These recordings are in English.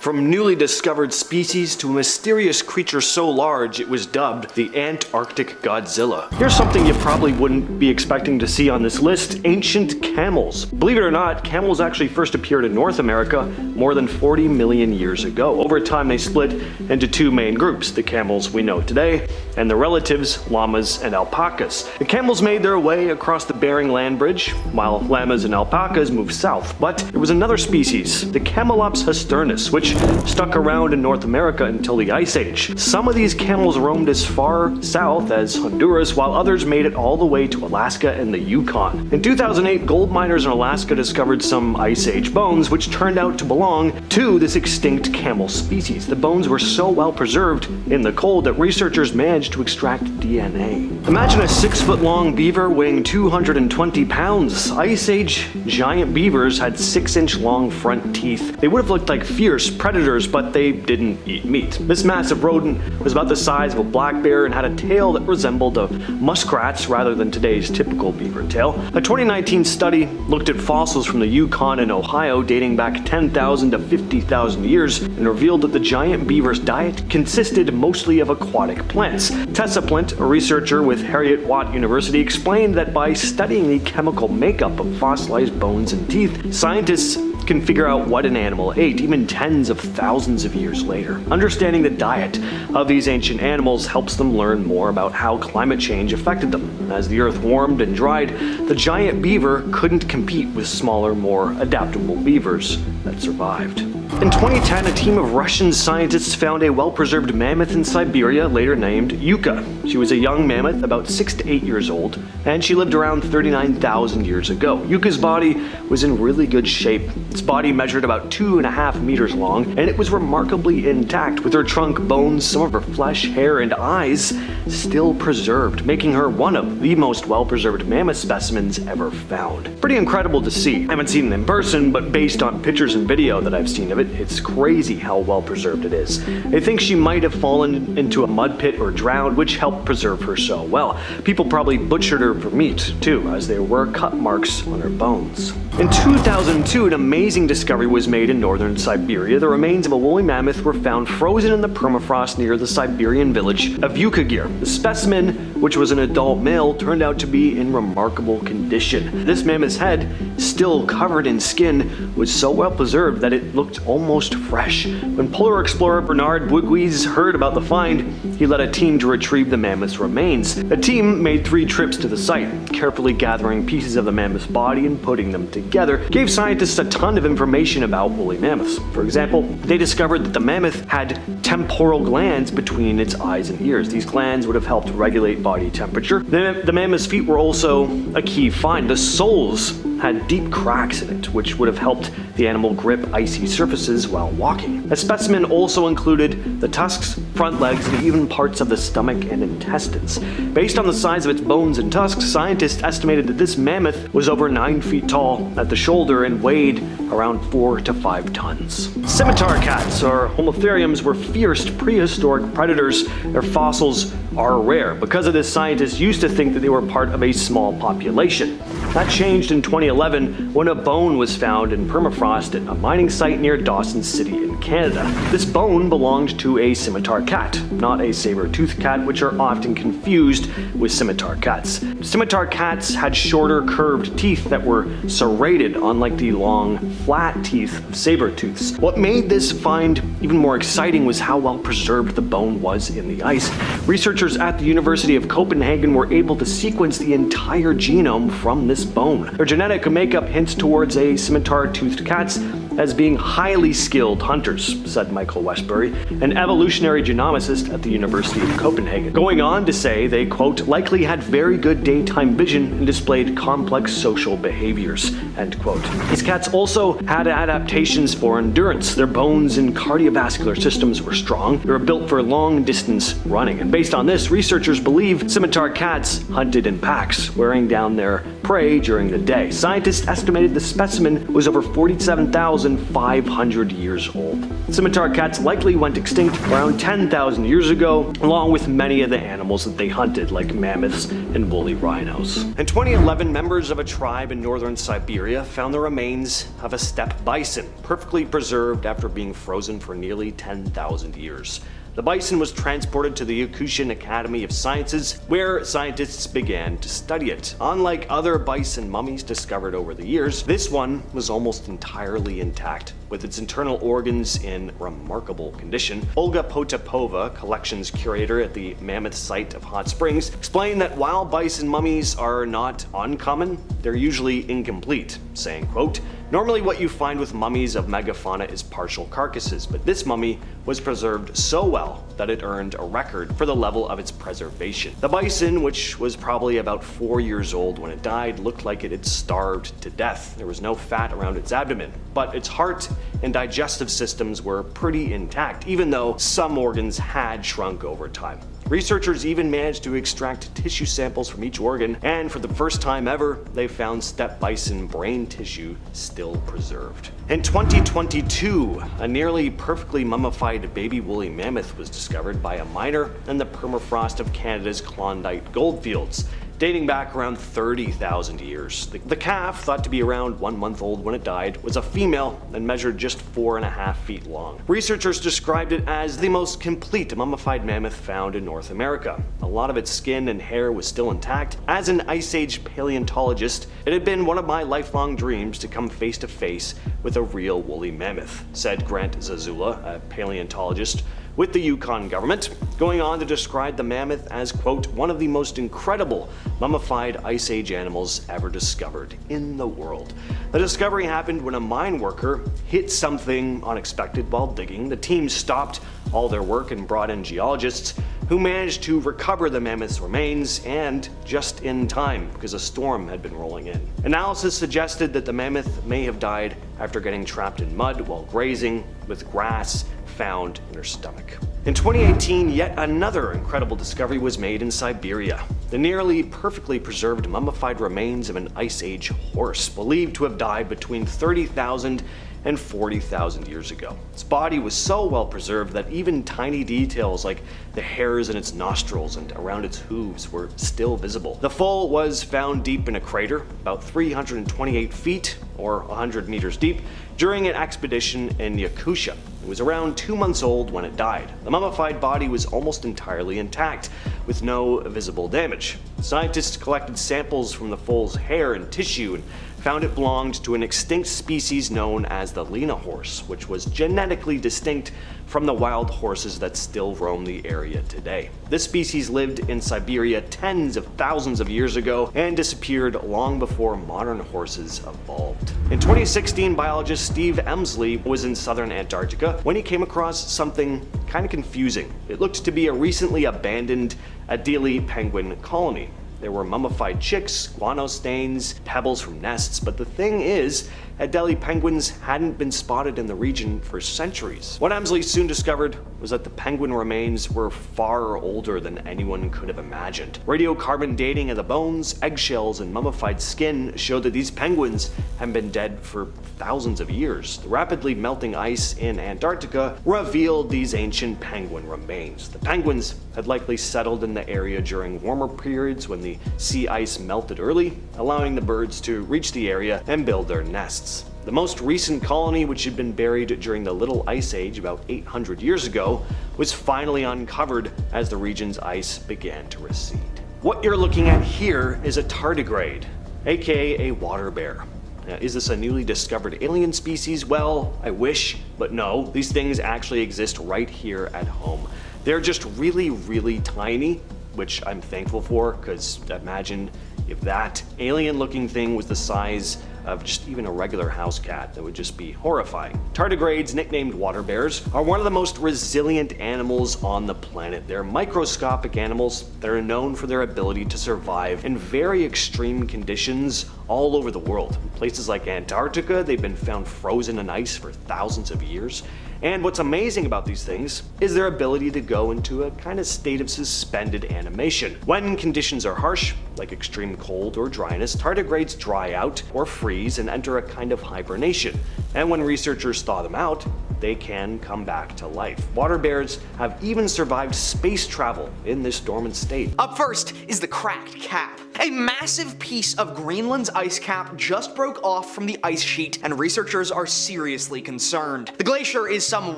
From newly discovered species to a mysterious creature so large it was dubbed the Antarctic Godzilla. Here's something you probably wouldn't be expecting to see on this list: ancient camels. Believe it or not, camels actually first appeared in North America more than 40 million years ago. Over time they split into two main groups: the camels we know today and the relatives, llamas and alpacas. The camels made their way across the Bering Land Bridge, while llamas and alpacas moved south. But there was another species, the Camelops hasturnus, which stuck around in North America until the Ice Age. Some of these camels roamed as far south as Honduras, while others made it all the way to Alaska and the Yukon. In 2008, gold miners in Alaska discovered some Ice Age bones, which turned out to belong to this extinct camel species. The bones were so well preserved in the cold that researchers managed to extract DNA. Imagine a 6-foot-long beaver weighing 220 pounds. Ice Age giant beavers had 6-inch long front teeth. They would have looked like fierce predators, but they didn't eat meat. This massive rodent was about the size of a black bear and had a tail that resembled a muskrat's rather than today's typical beaver tail. A 2019 study looked at fossils from the Yukon and Ohio dating back 10,000 to 50,000 years and revealed that the giant beaver's diet consisted mostly of aquatic plants. Tessa Plint, a researcher with Heriot-Watt University, explained that by studying the chemical makeup of fossilized bones and teeth, scientists can figure out what an animal ate even tens of thousands of years later. Understanding the diet of these ancient animals helps them learn more about how climate change affected them. As the earth warmed and dried, the giant beaver couldn't compete with smaller, more adaptable beavers that survived. In 2010, a team of Russian scientists found a well-preserved mammoth in Siberia, later named Yuka. She was a young mammoth, about 6 to 8 years old, and she lived around 39,000 years ago. Yuka's body was in really good shape. Its body measured about 2.5 meters long, and it was remarkably intact, with her trunk, bones, some of her flesh, hair, and eyes still preserved, making her one of the most well-preserved mammoth specimens ever found. Pretty incredible to see. I haven't seen it in person, but based on pictures and video that I've seen of it, it's crazy how well preserved it is. They think she might have fallen into a mud pit or drowned, which helped preserve her so well. People probably butchered her for meat, too, as there were cut marks on her bones. In 2002, an amazing discovery was made in northern Siberia. The remains of a woolly mammoth were found frozen in the permafrost near the Siberian village of Yukagir. The specimen, which was an adult male, turned out to be in remarkable condition. This mammoth's head, still covered in skin, was so well preserved that it looked almost fresh. When polar explorer Bernard Bouygues heard about the find, he led a team to retrieve the mammoth's remains. The team made 3 trips to the site, carefully gathering pieces of the mammoth's body and putting them together. Gave scientists a ton of information about woolly mammoths. For example, they discovered that the mammoth had temporal glands between its eyes and ears. These glands would have helped regulate body temperature. The mammoth's feet were also a key find. The soles had deep cracks in it, which would have helped the animal grip icy surfaces while walking. The specimen also included the tusks, front legs, and even parts of the stomach and intestines. Based on the size of its bones and tusks, scientists estimated that this mammoth was over 9 feet tall at the shoulder and weighed around 4 to 5 tons. Scimitar cats, or Homotheriums, were fierce prehistoric predators. Their fossils are rare. Because of this, scientists used to think that they were part of a small population. That changed in 2011 when a bone was found in permafrost at a mining site near Dawson City in Canada. This bone belonged to a scimitar cat, not a saber-toothed cat, which are often confused with scimitar cats. Scimitar cats had shorter, curved teeth that were serrated, unlike the long, flat teeth of saber-tooths. What made this find even more exciting was how well preserved the bone was in the ice. Researchers at the University of Copenhagen were able to sequence the entire genome from this bone. Their genetic makeup hints towards a scimitar-toothed cats as being highly skilled hunters, said Michael Westbury, an evolutionary genomicist at the University of Copenhagen. Going on to say they, quote, likely had very good daytime vision and displayed complex social behaviors, end quote. These cats also had adaptations for endurance. Their bones and cardiovascular systems were strong. They were built for long-distance running. And based on this, researchers believe scimitar cats hunted in packs, wearing down their prey during the day. Scientists estimated the specimen was over 47,500 years old. Scimitar cats likely went extinct around 10,000 years ago, along with many of the animals that they hunted, like mammoths and woolly rhinos. In 2011, members of a tribe in northern Siberia found the remains of a steppe bison, perfectly preserved after being frozen for nearly 10,000 years. The bison was transported to the Yakutian Academy of Sciences, where scientists began to study it. Unlike other bison mummies discovered over the years, this one was almost entirely intact, with its internal organs in remarkable condition. Olga Potapova, collections curator at the mammoth site of Hot Springs, explained that while bison mummies are not uncommon, they're usually incomplete, saying, quote, "Normally what you find with mummies of megafauna is partial carcasses, but this mummy was preserved so well that it earned a record for the level of its preservation." The bison, which was probably about 4 years old when it died, looked like it had starved to death. There was no fat around its abdomen, but its heart and digestive systems were pretty intact, even though some organs had shrunk over time. Researchers even managed to extract tissue samples from each organ, and for the first time ever, they found steppe bison brain tissue still preserved. In 2022, a nearly perfectly mummified baby woolly mammoth was discovered by a miner in the permafrost of Canada's Klondike goldfields, dating back around 30,000 years. The calf, thought to be around 1 month old when it died, was a female and measured just 4.5 feet long. Researchers described it as the most complete mummified mammoth found in North America. A lot of its skin and hair was still intact. As an Ice Age paleontologist, it had been one of my lifelong dreams to come face to face with a real woolly mammoth, said Grant Zazula, a paleontologist with the Yukon government, going on to describe the mammoth as, quote, "one of the most incredible mummified Ice Age animals ever discovered in the world." The discovery happened when a mine worker hit something unexpected while digging. The team stopped all their work and brought in geologists who managed to recover the mammoth's remains, and just in time because a storm had been rolling in. Analysis suggested that the mammoth may have died after getting trapped in mud while grazing, with grass found in her stomach. In 2018, yet another incredible discovery was made in Siberia. The nearly perfectly preserved mummified remains of an Ice Age horse, believed to have died between 30,000 and 40,000 years ago. Its body was so well preserved that even tiny details like the hairs in its nostrils and around its hooves were still visible. The foal was found deep in a crater, about 328 feet or 100 meters deep, during an expedition in Yakutia. It was around 2 months old when it died. The mummified body was almost entirely intact, with no visible damage. Scientists collected samples from the foal's hair and tissue and found it belonged to an extinct species known as the Lena horse, which was genetically distinct from the wild horses that still roam the area today. This species lived in Siberia tens of thousands of years ago and disappeared long before modern horses evolved. In 2016, biologist Steve Emsley was in southern Antarctica when he came across something kind of confusing. It looked to be a recently abandoned Adelie penguin colony. There were mummified chicks, guano stains, pebbles from nests, but the thing is, Adelie penguins hadn't been spotted in the region for centuries. What Emsley soon discovered was that the penguin remains were far older than anyone could have imagined. Radiocarbon dating of the bones, eggshells, and mummified skin showed that these penguins had been dead for thousands of years. The rapidly melting ice in Antarctica revealed these ancient penguin remains. The penguins had likely settled in the area during warmer periods when the sea ice melted early, allowing the birds to reach the area and build their nests. The most recent colony, which had been buried during the Little Ice Age about 800 years ago, was finally uncovered as the region's ice began to recede. What you're looking at here is a tardigrade, aka a water bear. Now, is this a newly discovered alien species? Well, I wish, but no. These things actually exist right here at home. They're just really, really tiny, which I'm thankful for, because imagine if that alien-looking thing was the size of just even a regular house cat. That would just be horrifying. Tardigrades, nicknamed water bears, are one of the most resilient animals on the planet. They're microscopic animals that are known for their ability to survive in very extreme conditions all over the world. In places like Antarctica, they've been found frozen in ice for thousands of years. And what's amazing about these things is their ability to go into a kind of state of suspended animation. When conditions are harsh, like extreme cold or dryness, tardigrades dry out or freeze and enter a kind of hibernation. And when researchers thaw them out, they can come back to life. Water bears have even survived space travel in this dormant state. Up first is the cracked cap. A massive piece of Greenland's ice cap just broke off from the ice sheet, and researchers are seriously concerned. The glacier is some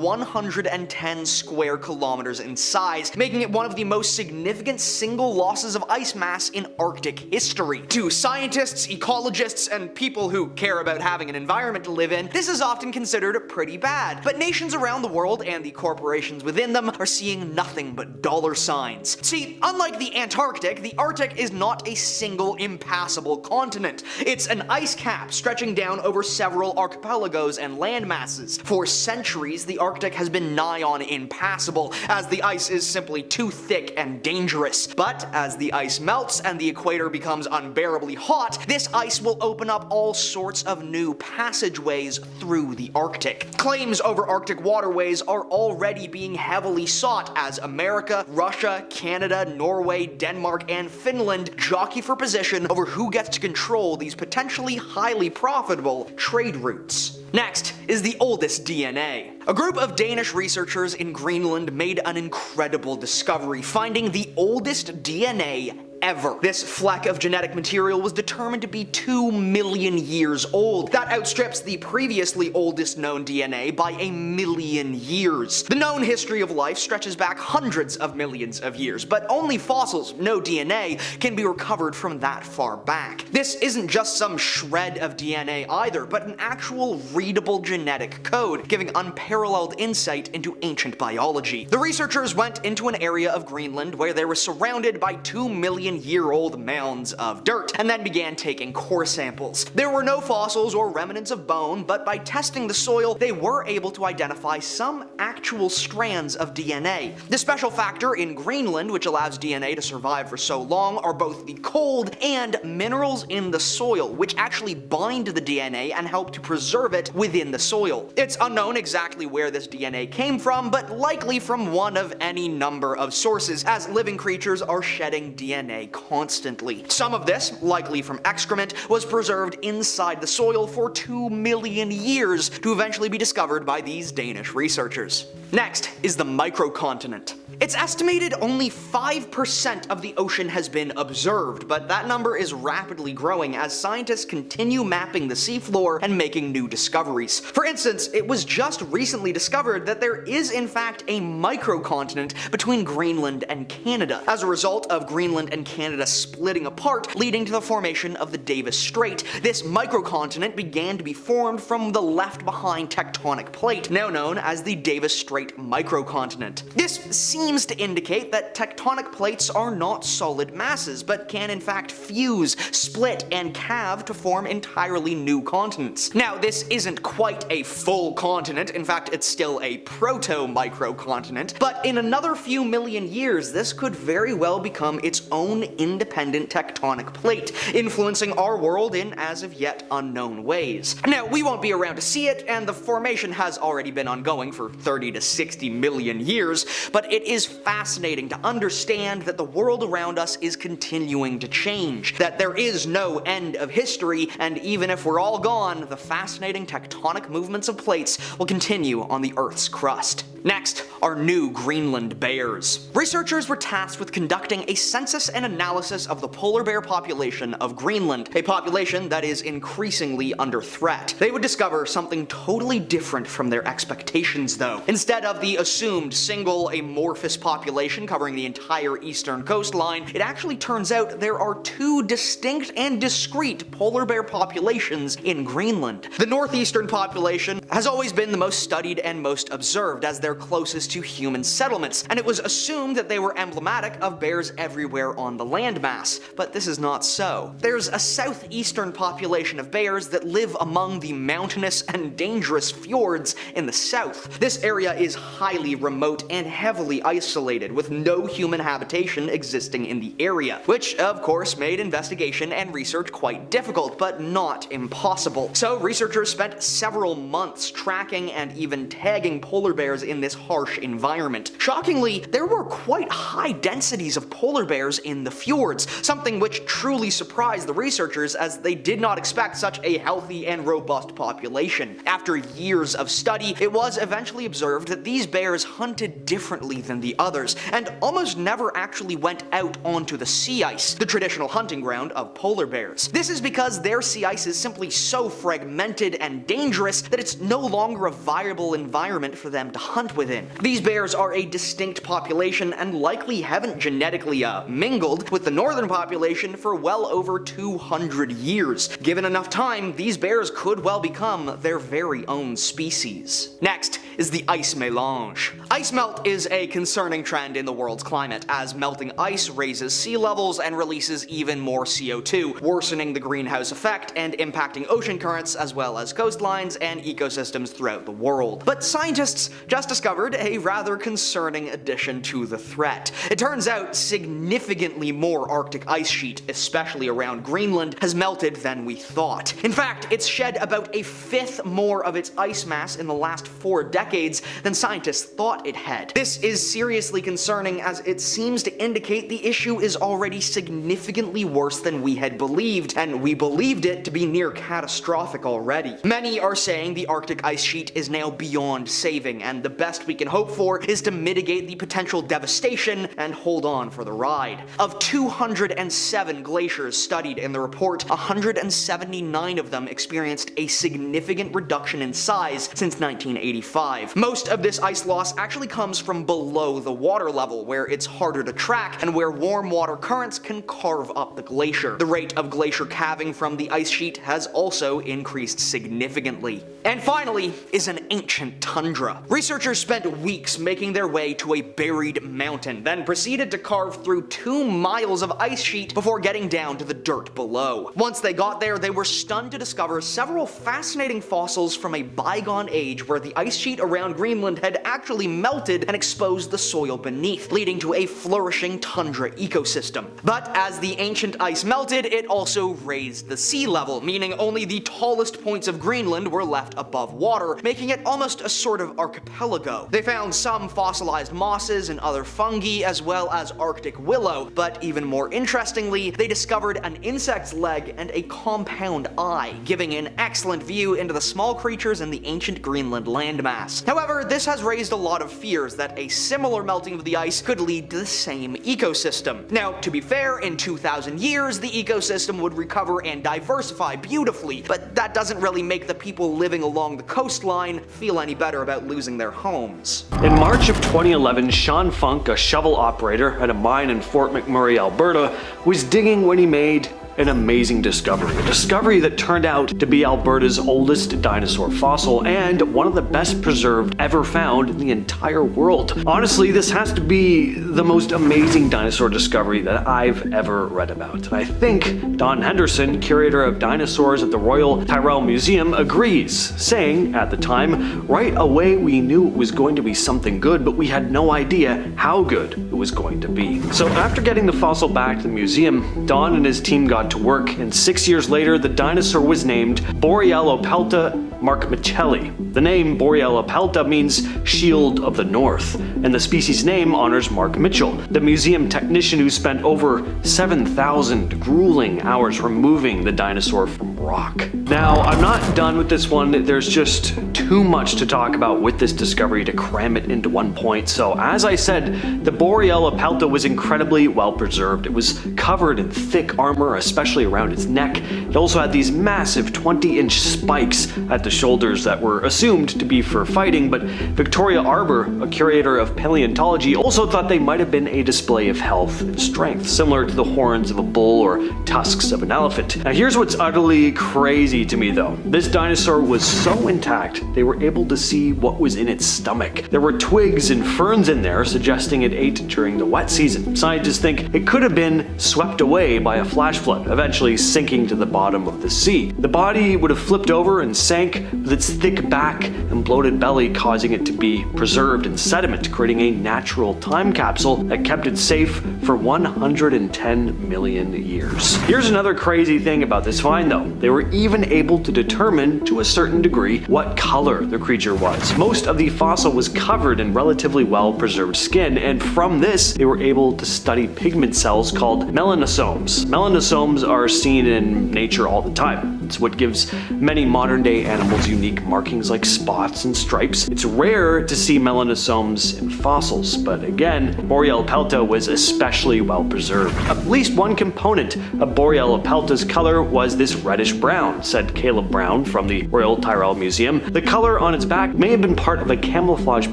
110 square kilometers in size, making it one of the most significant single losses of ice mass in Arctic history. To scientists, ecologists, and people who care about having an environment to live in, this is often considered pretty bad. But nations around the world and the corporations within them are seeing nothing but dollar signs. See, unlike the Antarctic, the Arctic is not a single impassable continent. It's an ice cap stretching down over several archipelagos and land masses. For centuries, the Arctic has been nigh on impassable, as the ice is simply too thick and dangerous. But as the ice melts and the equator becomes unbearably hot, this ice will open up all sorts of new passageways through the Arctic. Claims over Arctic waterways are already being heavily sought as America, Russia, Canada, Norway, Denmark, and Finland jockey for position over who gets to control these potentially highly profitable trade routes. Next is the oldest DNA. A group of Danish researchers in Greenland made an incredible discovery, finding the oldest DNA ever. This fleck of genetic material was determined to be 2 million years old. That outstrips the previously oldest known DNA by 1 million years. The known history of life stretches back hundreds of millions of years, but only fossils, no DNA, can be recovered from that far back. This isn't just some shred of DNA either, but an actual readable genetic code, giving unparalleled insight into ancient biology. The researchers went into an area of Greenland where they were surrounded by 2-million-year-old mounds of dirt, and then began taking core samples. There were no fossils or remnants of bone, but by testing the soil, they were able to identify some actual strands of DNA. The special factor in Greenland, which allows DNA to survive for so long, are both the cold and minerals in the soil, which actually bind to the DNA and help to preserve it within the soil. It's unknown exactly where this DNA came from, but likely from one of any number of sources, as living creatures are shedding DNA constantly. Some of this, likely from excrement, was preserved inside the soil for 2 million years to eventually be discovered by these Danish researchers. Next is the microcontinent. It's estimated only 5% of the ocean has been observed, but that number is rapidly growing as scientists continue mapping the seafloor and making new discoveries. For instance, it was just recently discovered that there is in fact a microcontinent between Greenland and Canada, as a result of Greenland and Canada splitting apart, leading to the formation of the Davis Strait. This microcontinent began to be formed from the left-behind tectonic plate, now known as the Davis Strait microcontinent. This seems to indicate that tectonic plates are not solid masses, but can in fact fuse, split, and calve to form entirely new continents. Now, this isn't quite a full continent, in fact it's still a proto-microcontinent, but in another few million years this could very well become its own independent tectonic plate, influencing our world in as of yet unknown ways. Now, we won't be around to see it, and the formation has already been ongoing for 30 to 60 million years, but it is fascinating to understand that the world around us is continuing to change, that there is no end of history, and even if we're all gone, the fascinating tectonic movements of plates will continue on the Earth's crust. Next are new Greenland bears. Researchers were tasked with conducting a census and analysis of the polar bear population of Greenland, a population that is increasingly under threat. They would discover something totally different from their expectations though. Instead of the assumed single amorphous population covering the entire eastern coastline, it actually turns out there are two distinct and discrete polar bear populations in Greenland. The northeastern population has always been the most studied and most observed, as they're closest to human settlements, and it was assumed that they were emblematic of bears everywhere on the landmass, but this is not so. There's a southeastern population of bears that live among the mountainous and dangerous fjords in the south. This area is highly remote and heavily isolated, with no human habitation existing in the area, which of course made investigation and research quite difficult, but not impossible. So researchers spent several months tracking and even tagging polar bears in this harsh environment. Shockingly, there were quite high densities of polar bears in the fjords, something which truly surprised the researchers as they did not expect such a healthy and robust population. After years of study, it was eventually observed that these bears hunted differently than the others, and almost never actually went out onto the sea ice, the traditional hunting ground of polar bears. This is because their sea ice is simply so fragmented and dangerous that it's no longer a viable environment for them to hunt within. These bears are a distinct population and likely haven't genetically mingled with the northern population for well over 200 years. Given enough time, these bears could well become their very own species. Next is the ice melange. Ice melt is a concerning trend in the world's climate, as melting ice raises sea levels and releases even more CO2, worsening the greenhouse effect and impacting ocean currents as well as coastlines and ecosystems throughout the world. But scientists just discovered a rather concerning addition to the threat. It turns out significantly more Arctic ice sheet, especially around Greenland, has melted than we thought. In fact, it's shed about a fifth more of its ice mass in the last 4 decades than scientists thought it had. This is seriously concerning, as it seems to indicate the issue is already significantly worse than we had believed, and we believed it to be near catastrophic already. Many are saying the Arctic ice sheet is now beyond saving, and the best we can hope for is to mitigate the potential devastation and hold on for the ride. Of 207 glaciers studied in the report, 179 of them experienced a significant reduction in size since 1985. Most of this ice loss actually comes from below the water level, where it's harder to track and where warm water currents can carve up the glacier. The rate of glacier calving from the ice sheet has also increased significantly. And finally is an ancient tundra. Researchers spent weeks making their way to a buried mountain, then proceeded to carve through 2 miles of ice sheet before getting down to the dirt below. Once they got there, they were stunned to discover several fascinating fossils from a bygone age where the ice sheet around Greenland had actually melted and exposed the soil beneath, leading to a flourishing tundra ecosystem. But as the ancient ice melted, it also raised the sea level, meaning only the tallest points of Greenland were left above water, making it almost a sort of archipelago. They found some fossilized mosses and other fungi, as well as Arctic willow, but even more interestingly, they discovered an insect's leg and a compound eye, giving an excellent view into the small creatures in the ancient Greenland landmass. However, this has raised a lot of fears that a similar melting of the ice could lead to the same ecosystem. Now, to be fair, in 2,000 years, the ecosystem would recover and diversify beautifully, but that doesn't really make the people living along the coastline feel any better about losing their homes. In March of 2011, Sean Funk, a shovel operator at a mine in Fort McMurray, Alberta, was digging when he made an amazing discovery. A discovery that turned out to be Alberta's oldest dinosaur fossil and one of the best preserved ever found in the entire world. Honestly, this has to be the most amazing dinosaur discovery that I've ever read about. And I think Don Henderson, curator of dinosaurs at the Royal Tyrrell Museum, agrees, saying at the time, "Right away we knew it was going to be something good, but we had no idea how good it was going to be." So after getting the fossil back to the museum, Don and his team got to work, and 6 years later the dinosaur was named Borealopelta Mark Michele. The name Borealopelta means Shield of the North, and the species name honors Mark Mitchell, the museum technician who spent over 7,000 grueling hours removing the dinosaur from rock. Now, I'm not done with this one. There's just too much to talk about with this discovery to cram it into one point. So as I said, the Borealopelta was incredibly well preserved. It was covered in thick armor, especially around its neck. It also had these massive 20-inch spikes at the shoulders that were assumed to be for fighting, but Victoria Arbour, a curator of paleontology, also thought they might have been a display of health and strength, similar to the horns of a bull or tusks of an elephant. Now here's what's utterly crazy to me though. This dinosaur was so intact, they were able to see what was in its stomach. There were twigs and ferns in there, suggesting it ate during the wet season. Scientists think it could have been swept away by a flash flood. boat, eventually sinking to the bottom of the sea. The body would have flipped over and sank, with its thick back and bloated belly causing it to be preserved in sediment, creating a natural time capsule that kept it safe for 110 million years. Here's another crazy thing about this find though. They were even able to determine, to a certain degree, what color the creature was. Most of the fossil was covered in relatively well-preserved skin, and from this, they were able to study pigment cells called melanosomes. Melanosomes are seen in nature all the time. It's what gives many modern-day animals unique markings like spots and stripes. It's rare to see melanosomes in fossils, but again, Borealopelta was especially well preserved. At least one component of Borealopelta's color was this reddish brown, said Caleb Brown from the Royal Tyrrell Museum. The color on its back may have been part of a camouflage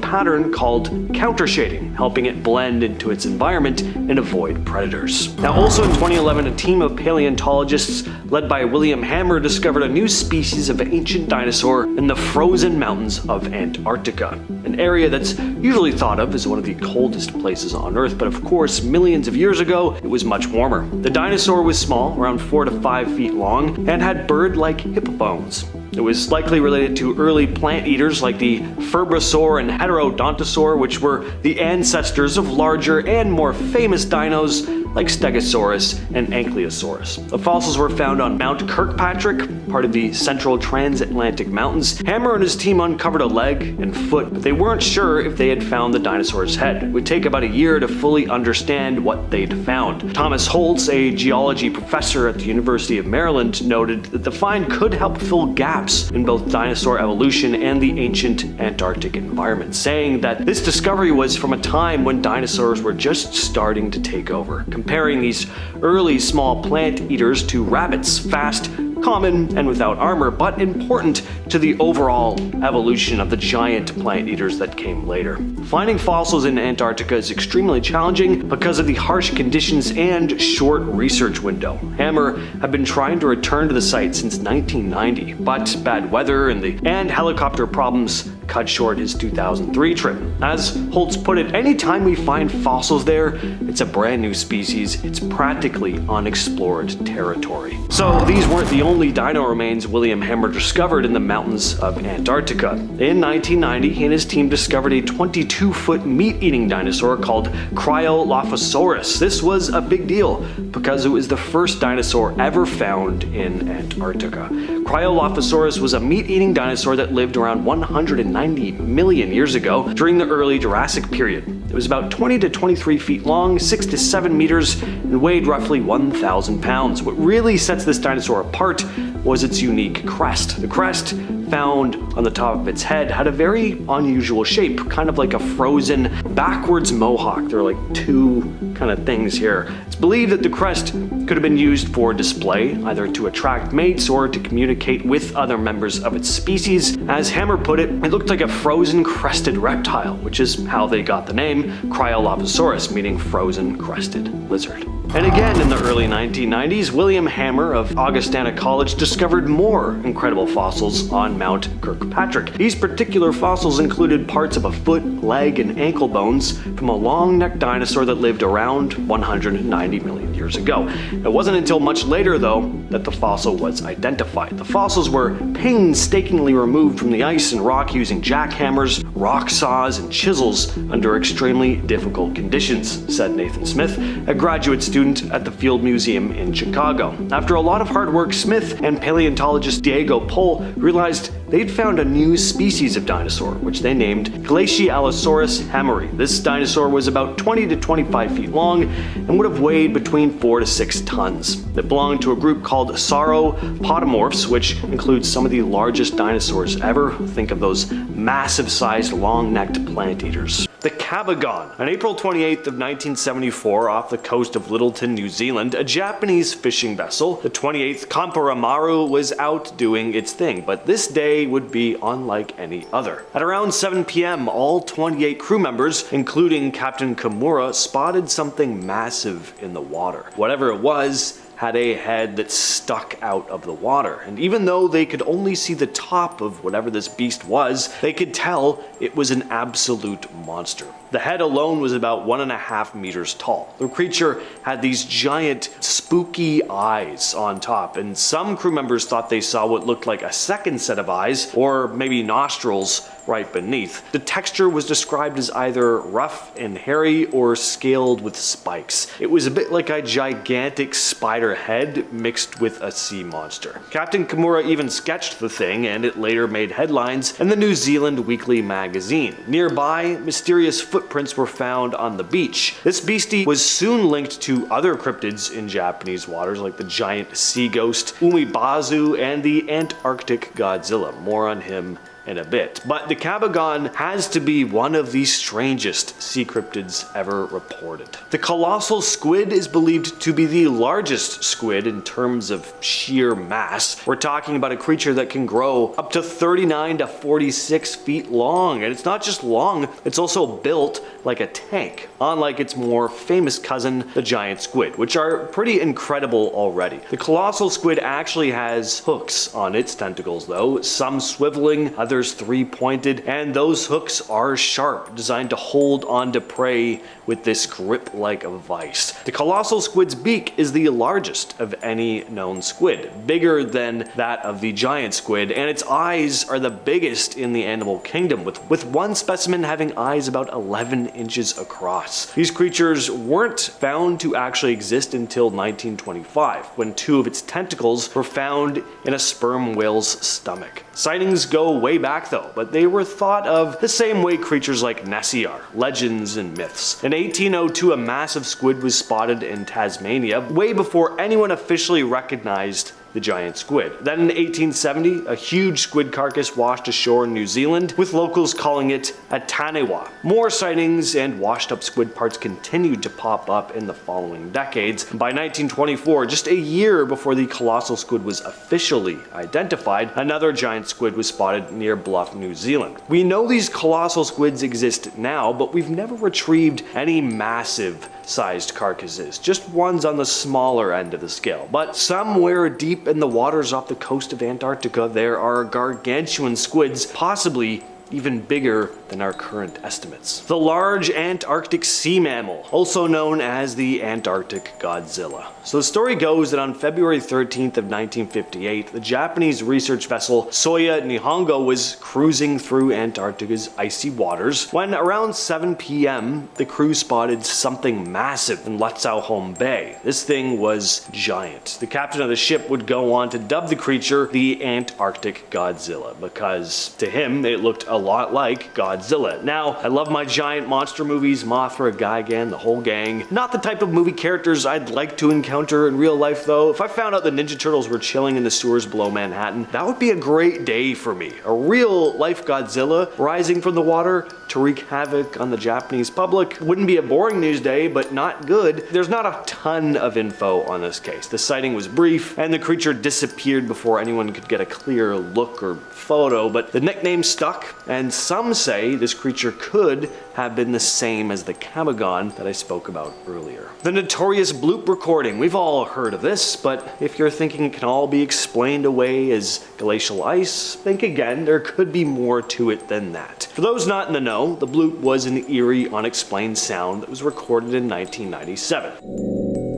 pattern called countershading, helping it blend into its environment and avoid predators. Now, also in 2011, a team of paleontologists led by William Hammer discovered a new species of ancient dinosaur in the frozen mountains of Antarctica, an area that's usually thought of as one of the coldest places on Earth, but of course, millions of years ago, it was much warmer. The dinosaur was small, around 4 to 5 feet long, and had bird-like hip bones. It was likely related to early plant eaters like the Furbosaur and Heterodontosaur, which were the ancestors of larger and more famous dinos like Stegosaurus and Ankylosaurus. The fossils were found on Mount Kirkpatrick, part of the central transatlantic mountains. Hammer and his team uncovered a leg and foot, but they weren't sure if they had found the dinosaur's head. It would take about a year to fully understand what they'd found. Thomas Holtz, a geology professor at the University of Maryland, noted that the find could help fill gaps in both dinosaur evolution and the ancient Antarctic environment, saying that this discovery was from a time when dinosaurs were just starting to take over, comparing these early small plant eaters to rabbits, fast, common, and without armor, but important to the overall evolution of the giant plant eaters that came later. Finding fossils in Antarctica is extremely challenging because of the harsh conditions and short research window. Hammer had been trying to return to the site since 1990, but bad weather and helicopter problems cut short his 2003 trip. As Holtz put it, anytime we find fossils there, it's a brand new species. It's practically unexplored territory. So these weren't the only dino remains William Hammer discovered in the mountains of Antarctica. In 1990, he and his team discovered a 22-foot meat-eating dinosaur called Cryolophosaurus. This was a big deal because it was the first dinosaur ever found in Antarctica. Cryolophosaurus was a meat-eating dinosaur that lived around 190 million years ago during the early Jurassic period. It was about 20 to 23 feet long, 6 to 7 meters, and weighed roughly 1,000 pounds. What really sets this dinosaur apart was its unique crest. The crest, found on the top of its head, had a very unusual shape, kind of like a frozen backwards mohawk. There are like two kind of things here. It's believed that the crest could have been used for display, either to attract mates or to communicate with other members of its species. As Hammer put it, it looked like a frozen crested reptile, which is how they got the name Cryolophosaurus, meaning frozen crested lizard. And again, in the early 1990s, William Hammer of Augustana College discovered more incredible fossils on Mount Kirkpatrick. These particular fossils included parts of a foot, leg, and ankle bones from a long-necked dinosaur that lived around 190 million years ago. It wasn't until much later, though, that the fossil was identified. The fossils were painstakingly removed from the ice and rock using jackhammers, rock saws, and chisels under extremely difficult conditions, said Nathan Smith, a graduate student at the Field Museum in Chicago. After a lot of hard work, Smith and paleontologist Diego Pol realized they'd found a new species of dinosaur, which they named Glacialosaurus hammeri. This dinosaur was about 20 to 25 feet long and would have weighed between 4 to 6 tons. It belonged to a group called sauropodomorphs, which includes some of the largest dinosaurs ever. Think of those massive-sized, long-necked plant eaters. The Cabagon. On April 28th of 1974, off the coast of Littleton, New Zealand, a Japanese fishing vessel, the 28th Kamparamaru, was out doing its thing, but this day would be unlike any other. At around 7 p.m., all 28 crew members, including Captain Kimura, spotted something massive in the water. Whatever it was, had a head that stuck out of the water, and even though they could only see the top of whatever this beast was, they could tell it was an absolute monster. The head alone was about 1.5 meters tall. The creature had these giant, spooky eyes on top, and some crew members thought they saw what looked like a second set of eyes, or maybe nostrils, right beneath. The texture was described as either rough and hairy or scaled with spikes. It was a bit like a gigantic spider head mixed with a sea monster. Captain Kimura even sketched the thing, and it later made headlines in the New Zealand Weekly magazine. Nearby, mysterious footprints were found on the beach. This beastie was soon linked to other cryptids in Japanese waters like the giant sea ghost, Umibazu, and the Antarctic Godzilla. More on him in a bit. But the Kabagon has to be one of the strangest sea cryptids ever reported. The colossal squid is believed to be the largest squid in terms of sheer mass. We're talking about a creature that can grow up to 39 to 46 feet long, and it's not just long, it's also built like a tank, unlike its more famous cousin, the giant squid, which are pretty incredible already. The colossal squid actually has hooks on its tentacles though, some swiveling, others three-pointed, and those hooks are sharp, designed to hold on to prey with this grip-like vice. The colossal squid's beak is the largest of any known squid, bigger than that of the giant squid, and its eyes are the biggest in the animal kingdom, with one specimen having eyes about 11 inches across. These creatures weren't found to actually exist until 1925, when 2 of its tentacles were found in a sperm whale's stomach. Sightings go way back though, but they were thought of the same way creatures like Nessie are, legends and myths. In 1802, a massive squid was spotted in Tasmania, way before anyone officially recognized the giant squid. Then in 1870, a huge squid carcass washed ashore in New Zealand, with locals calling it a tanewa. More sightings and washed up squid parts continued to pop up in the following decades. By 1924, just a year before the colossal squid was officially identified, another giant squid was spotted near Bluff, New Zealand. We know these colossal squids exist now, but we've never retrieved any massive sized carcasses, just ones on the smaller end of the scale. But somewhere deep in the waters off the coast of Antarctica, there are gargantuan squids, possibly even bigger than our current estimates. The large Antarctic sea mammal, also known as the Antarctic Godzilla. So the story goes that on February 13th of 1958, the Japanese research vessel Soya Nihongo was cruising through Antarctica's icy waters when around 7 p.m. the crew spotted something massive in Lutzow Bay. This thing was giant. The captain of the ship would go on to dub the creature the Antarctic Godzilla because to him it looked a lot like Godzilla. Now, I love my giant monster movies, Mothra, Gigan, the whole gang. Not the type of movie characters I'd like to encounter in real life though. If I found out the Ninja Turtles were chilling in the sewers below Manhattan, that would be a great day for me. A real life Godzilla rising from the water to wreak havoc on the Japanese public wouldn't be a boring news day, but not good. There's not a ton of info on this case. The sighting was brief, and the creature disappeared before anyone could get a clear look or photo, but the nickname stuck, and some say this creature could have been the same as the Kabagon that I spoke about earlier. The notorious bloop recording. We've all heard of this, but if you're thinking it can all be explained away as glacial ice, think again, there could be more to it than that. For those not in the know, the bloop was an eerie, unexplained sound that was recorded in 1997.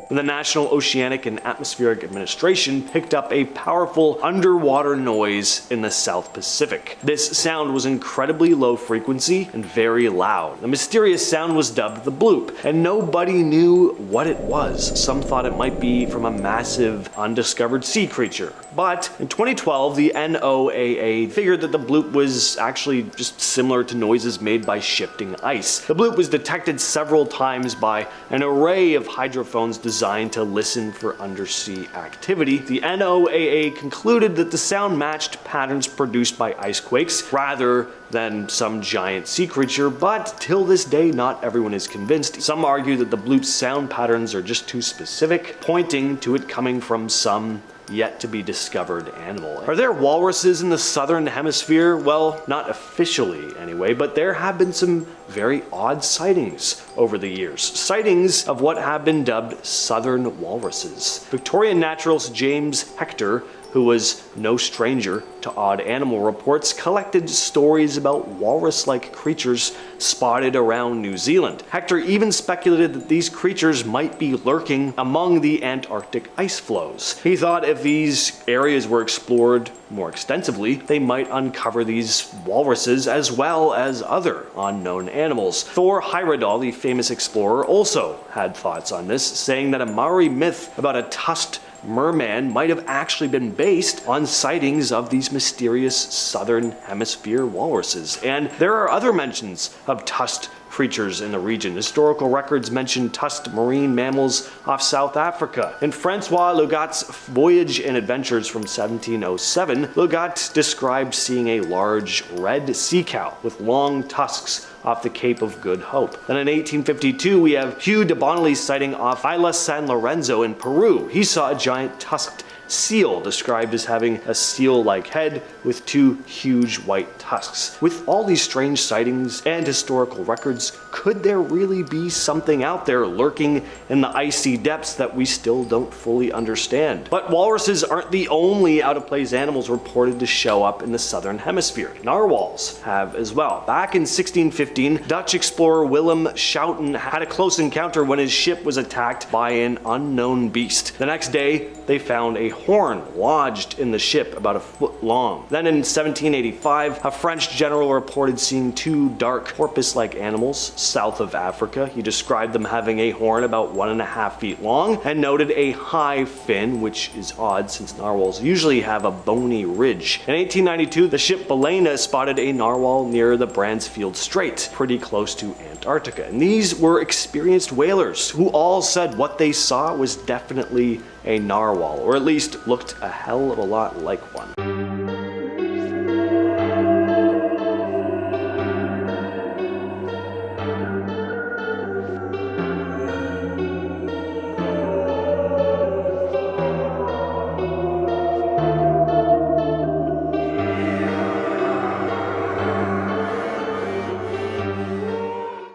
The National Oceanic and Atmospheric Administration picked up a powerful underwater noise in the South Pacific. This sound was incredibly low frequency and very loud. The mysterious sound was dubbed the bloop, and nobody knew what it was. Some thought it might be from a massive, undiscovered sea creature. But in 2012, the NOAA figured that the bloop was actually just similar to noises made by shifting ice. The bloop was detected several times by an array of hydrophones designed to listen for undersea activity. The NOAA concluded that the sound matched patterns produced by ice quakes rather than some giant sea creature, but till this day not everyone is convinced. Some argue that the bloop's sound patterns are just too specific, pointing to it coming from some yet to be discovered animal. Are there walruses in the southern hemisphere? Well, not officially anyway, but there have been some very odd sightings over the years. Sightings of what have been dubbed southern walruses. Victorian naturalist James Hector who was no stranger to odd animal reports, collected stories about walrus-like creatures spotted around New Zealand. Hector even speculated that these creatures might be lurking among the Antarctic ice flows. He thought if these areas were explored more extensively, they might uncover these walruses as well as other unknown animals. Thor Heyerdahl, the famous explorer, also had thoughts on this, saying that a Maori myth about a tusked merman might have actually been based on sightings of these mysterious southern hemisphere walruses. And there are other mentions of tusked creatures in the region. Historical records mention tusked marine mammals off South Africa. In Francois Legat's Voyage and Adventures from 1707, Legat described seeing a large red sea cow with long tusks off the Cape of Good Hope. Then in 1852, we have Hugh de Bonelly's sighting off Isla San Lorenzo in Peru. He saw a giant tusked seal described as having a seal-like head with two huge white tusks. With all these strange sightings and historical records, could there really be something out there lurking in the icy depths that we still don't fully understand? But walruses aren't the only out-of-place animals reported to show up in the southern hemisphere. Narwhals have as well. Back in 1615, Dutch explorer Willem Schouten had a close encounter when his ship was attacked by an unknown beast. The next day, they found a horn lodged in the ship about a foot long. Then in 1785, a French general reported seeing two dark porpoise-like animals south of Africa. He described them having a horn about 1.5 feet long and noted a high fin, which is odd since narwhals usually have a bony ridge. In 1892, the ship Baleina spotted a narwhal near the Bransfield Strait, pretty close to Antarctica. And these were experienced whalers who all said what they saw was definitely a narwhal, or at least looked a hell of a lot like one.